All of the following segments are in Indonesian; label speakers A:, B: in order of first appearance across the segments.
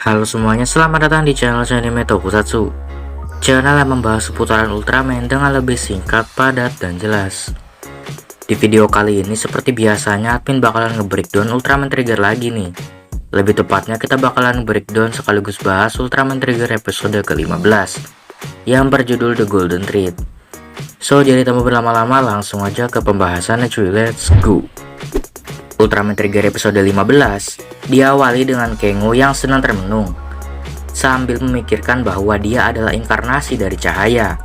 A: Halo semuanya, selamat datang di channel Anime Tokusatsu, channel yang membahas seputaran Ultraman dengan lebih singkat, padat, dan jelas. Di video kali ini seperti biasanya admin bakalan nge-breakdown Ultraman Trigger lagi nih. Lebih tepatnya kita bakalan breakdown sekaligus bahas Ultraman Trigger episode ke-15 yang berjudul The Golden Thread. So jadi tanpa berlama-lama langsung aja ke pembahasannya cuy, let's go. Ultraman Trigger episode 15 diawali dengan Kengo yang senang termenung sambil memikirkan bahwa dia adalah inkarnasi dari cahaya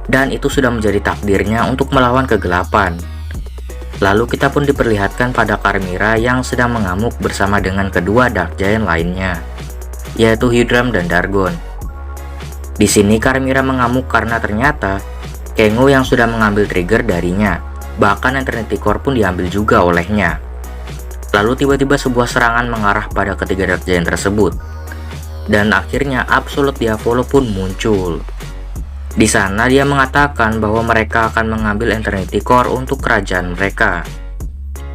A: dan itu sudah menjadi takdirnya untuk melawan kegelapan. Lalu kita pun diperlihatkan pada Carmira yang sedang mengamuk bersama dengan kedua Dark Giant lainnya, yaitu Hydram dan Dargon. Di sini Carmira mengamuk karena ternyata Kengo yang sudah mengambil trigger darinya, bahkan Eternity Core pun diambil juga olehnya. Lalu tiba-tiba sebuah serangan mengarah pada ketiga Dark Giant tersebut, dan akhirnya Absolute Diavolo pun muncul. Di sana dia mengatakan bahwa mereka akan mengambil Eternity Core untuk kerajaan mereka.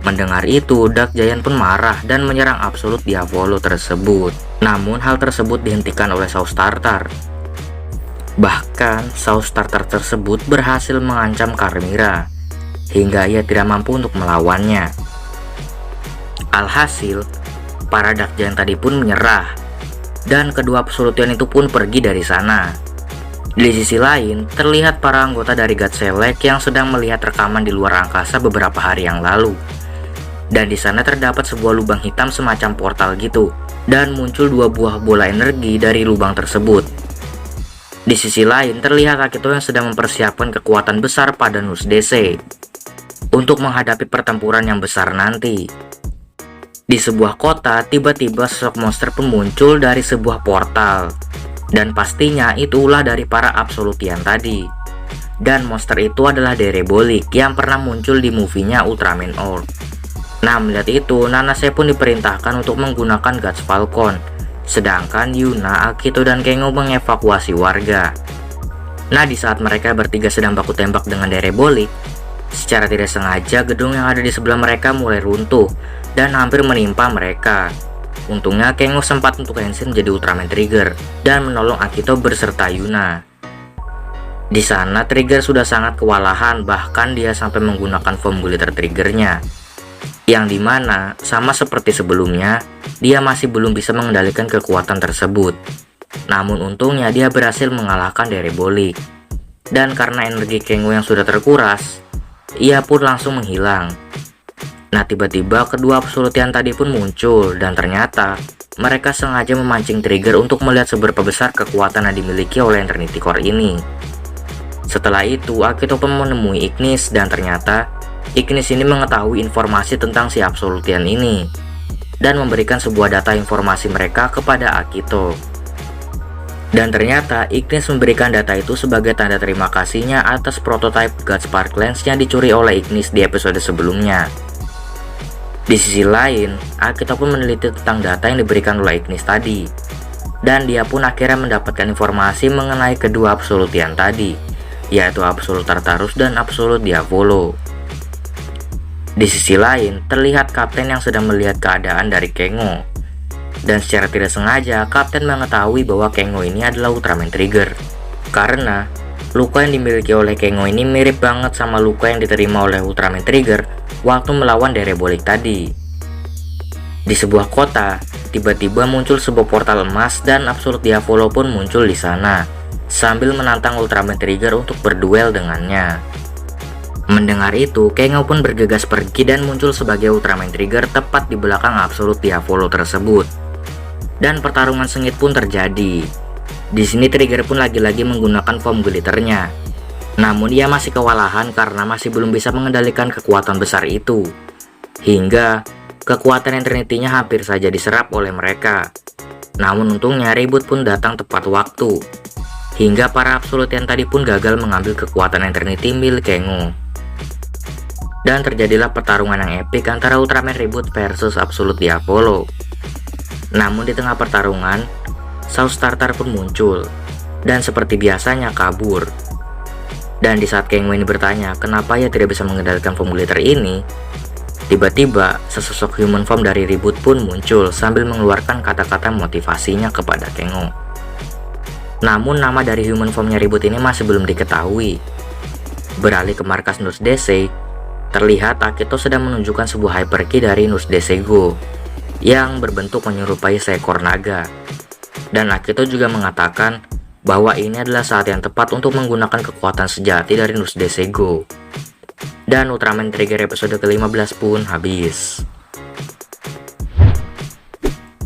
A: Mendengar itu, Dark Giant pun marah dan menyerang Absolute Diavolo tersebut. Namun hal tersebut dihentikan oleh Saus Tartar. Bahkan Saus Tartar tersebut berhasil mengancam Carmira hingga ia tidak mampu untuk melawannya. Alhasil, para Dark Giant tadi pun menyerah, dan kedua Absolutian itu pun pergi dari sana. Di sisi lain, terlihat para anggota dari God Select yang sedang melihat rekaman di luar angkasa beberapa hari yang lalu. Dan di sana terdapat sebuah lubang hitam semacam portal gitu, dan muncul dua buah bola energi dari lubang tersebut. Di sisi lain, terlihat Akito yang sedang mempersiapkan kekuatan besar pada Nus DC untuk menghadapi pertempuran yang besar nanti. Di sebuah kota, tiba-tiba sosok monster pun muncul dari sebuah portal. Dan pastinya itulah dari para Absolutian tadi. Dan monster itu adalah Derebolik yang pernah muncul di movie-nya Ultraman Orb. Nah, melihat itu, Nanase pun diperintahkan untuk menggunakan Guts Falcon. Sedangkan Yuna, Akito, dan Kengo mengevakuasi warga. Nah, di saat mereka bertiga sedang baku tembak dengan Derebolik, secara tidak sengaja gedung yang ada di sebelah mereka mulai runtuh dan hampir menimpa mereka. Untungnya Kengo sempat untuk henshin menjadi Ultraman Trigger dan menolong Akito berserta Yuna. Di sana Trigger sudah sangat kewalahan, bahkan dia sampai menggunakan form glitter triggernya, yang dimana sama seperti sebelumnya dia masih belum bisa mengendalikan kekuatan tersebut. Namun untungnya dia berhasil mengalahkan Derebolik, dan karena energi Kengo yang sudah terkuras, ia pun langsung menghilang. Nah, tiba-tiba kedua Absolutian tadi pun muncul, dan ternyata mereka sengaja memancing Trigger untuk melihat seberapa besar kekuatan yang dimiliki oleh Eternity Core ini. Setelah itu, Akito pun menemui Ignis, dan ternyata Ignis ini mengetahui informasi tentang si Absolutian ini dan memberikan sebuah data informasi mereka kepada Akito. Dan ternyata Ignis memberikan data itu sebagai tanda terima kasihnya atas prototipe God Spark Lens yang dicuri oleh Ignis di episode sebelumnya. Di sisi lain, Akito pun meneliti tentang data yang diberikan oleh Ignis tadi, dan dia pun akhirnya mendapatkan informasi mengenai kedua Absolutian tadi, yaitu Absolute Tartarus dan Absolute Diavolo. Di sisi lain, terlihat Kapten yang sedang melihat keadaan dari Kengo, dan secara tidak sengaja Kapten mengetahui bahwa Kengo ini adalah Ultraman Trigger, karena luka yang dimiliki oleh Kengo ini mirip banget sama luka yang diterima oleh Ultraman Trigger waktu melawan Derebolik tadi. Di sebuah kota, tiba-tiba muncul sebuah portal emas dan Absolute Diavolo pun muncul di sana sambil menantang Ultraman Trigger untuk berduel dengannya. Mendengar itu, Kengo pun bergegas pergi dan muncul sebagai Ultraman Trigger tepat di belakang Absolute Diavolo tersebut. Dan pertarungan sengit pun terjadi. Di sini Trigger pun lagi-lagi menggunakan form glitternya. Namun ia masih kewalahan karena masih belum bisa mengendalikan kekuatan besar itu. Hingga kekuatan Eternity-nya hampir saja diserap oleh mereka. Namun untungnya ribut pun datang tepat waktu. Hingga para Absolutian tadi pun gagal mengambil kekuatan Eternity milik Kengo. Dan terjadilah pertarungan yang epik antara Ultraman Ribut versus Absolute Diavolo. Namun di tengah pertarungan, Saus Tartar pun muncul, dan seperti biasanya kabur. Dan di saat Kang Wen bertanya kenapa ia tidak bisa mengendalikan form glitter ini, tiba-tiba sesosok human form dari Ribut pun muncul sambil mengeluarkan kata-kata motivasinya kepada Kang. Namun nama dari human formnya Ribut ini masih belum diketahui. Beralih ke markas Nurse DC, terlihat Akito sedang menunjukkan sebuah hyper key dari Nurse DC Go yang berbentuk menyerupai seekor naga. Dan Akito juga mengatakan bahwa ini adalah saat yang tepat untuk menggunakan kekuatan sejati dari Nurse DC Go. Dan Ultraman Trigger episode ke-15 pun habis.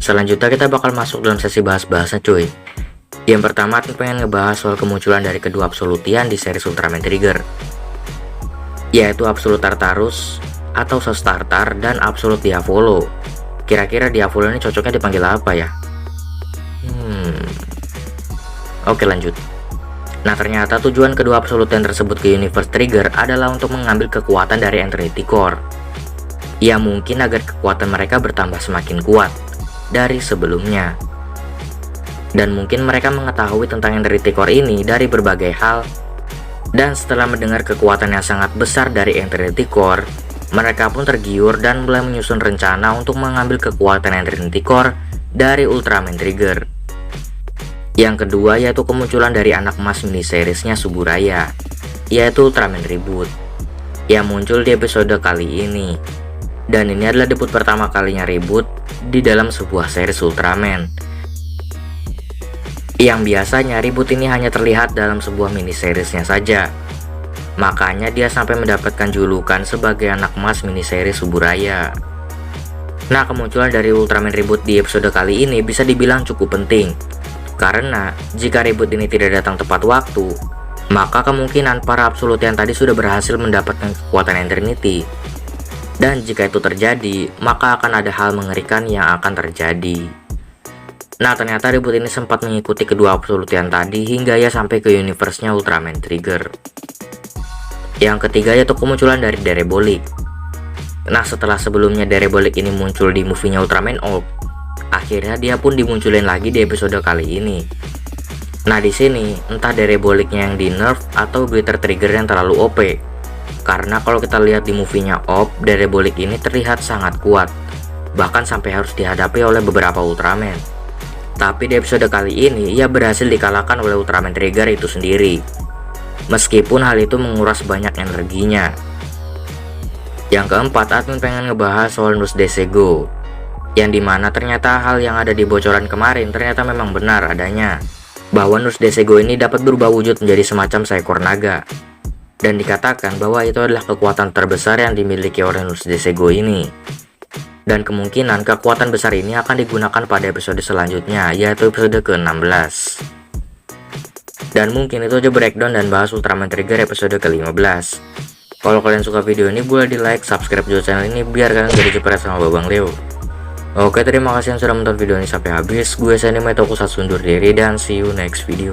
A: Selanjutnya kita bakal masuk dalam sesi bahas-bahasnya cuy. Yang pertama aku pengen ngebahas soal kemunculan dari kedua Absolutian di series Ultraman Trigger, yaitu Absolute Tartarus atau Saus Tartar dan Absolute Diavolo. Kira-kira Diavolo ini cocoknya dipanggil apa ya? Oke lanjut. Nah ternyata tujuan kedua Absolutian tersebut ke Universe Trigger adalah untuk mengambil kekuatan dari Eternity Core. Ya mungkin agar kekuatan mereka bertambah semakin kuat dari sebelumnya. Dan mungkin mereka mengetahui tentang Eternity Core ini dari berbagai hal. Dan setelah mendengar kekuatan yang sangat besar dari Eternity Core, mereka pun tergiur dan mulai menyusun rencana untuk mengambil kekuatan Eternity Core dari Ultraman Trigger. Yang kedua yaitu kemunculan dari anak emas miniseriesnya Suburaya, yaitu Ultraman Ribut, yang muncul di episode kali ini. Dan ini adalah debut pertama kalinya Ribut di dalam sebuah series Ultraman. Yang biasanya Ribut ini hanya terlihat dalam sebuah miniseriesnya saja. Makanya dia sampai mendapatkan julukan sebagai anak emas miniseries Suburaya. Nah kemunculan dari Ultraman Ribut di episode kali ini bisa dibilang cukup penting. Karena jika Ribut ini tidak datang tepat waktu, maka kemungkinan para Absolutian tadi sudah berhasil mendapatkan kekuatan Eternity. Dan jika itu terjadi, maka akan ada hal mengerikan yang akan terjadi. Nah ternyata Ribut ini sempat mengikuti kedua Absolutian tadi hingga ia sampai ke universe-nya Ultraman Trigger. Yang ketiga yaitu kemunculan dari Derebolik. Nah setelah sebelumnya Derebolik ini muncul di movie-nya Ultraman Orb, akhirnya dia pun dimunculin lagi di episode kali ini. Nah di sini entah Dereboliknya yang di nerf atau Glitter Trigger yang terlalu OP. Karena kalau kita lihat di movie-nya Orb, Derebolik ini terlihat sangat kuat, bahkan sampai harus dihadapi oleh beberapa Ultraman. Tapi di episode kali ini ia berhasil dikalahkan oleh Ultraman Trigger itu sendiri. Meskipun hal itu menguras banyak energinya. Yang keempat, admin pengen ngebahas soal Nurse DC Go, yang dimana ternyata hal yang ada di bocoran kemarin ternyata memang benar adanya, bahwa Nurse DC Go ini dapat berubah wujud menjadi semacam seekor naga. Dan dikatakan bahwa itu adalah kekuatan terbesar yang dimiliki oleh Nurse DC Go ini. Dan kemungkinan kekuatan besar ini akan digunakan pada episode selanjutnya, yaitu episode ke-16. Dan mungkin itu aja breakdown dan bahas Ultraman Trigger episode ke-15. Kalau kalian suka video ini boleh di like, subscribe juga channel ini biar kalian gak dicepetan sama Babang Leo. Oke terima kasih yang sudah menonton video ini sampai habis. Gue Sanime Tokusatsu undur diri dan see you next video.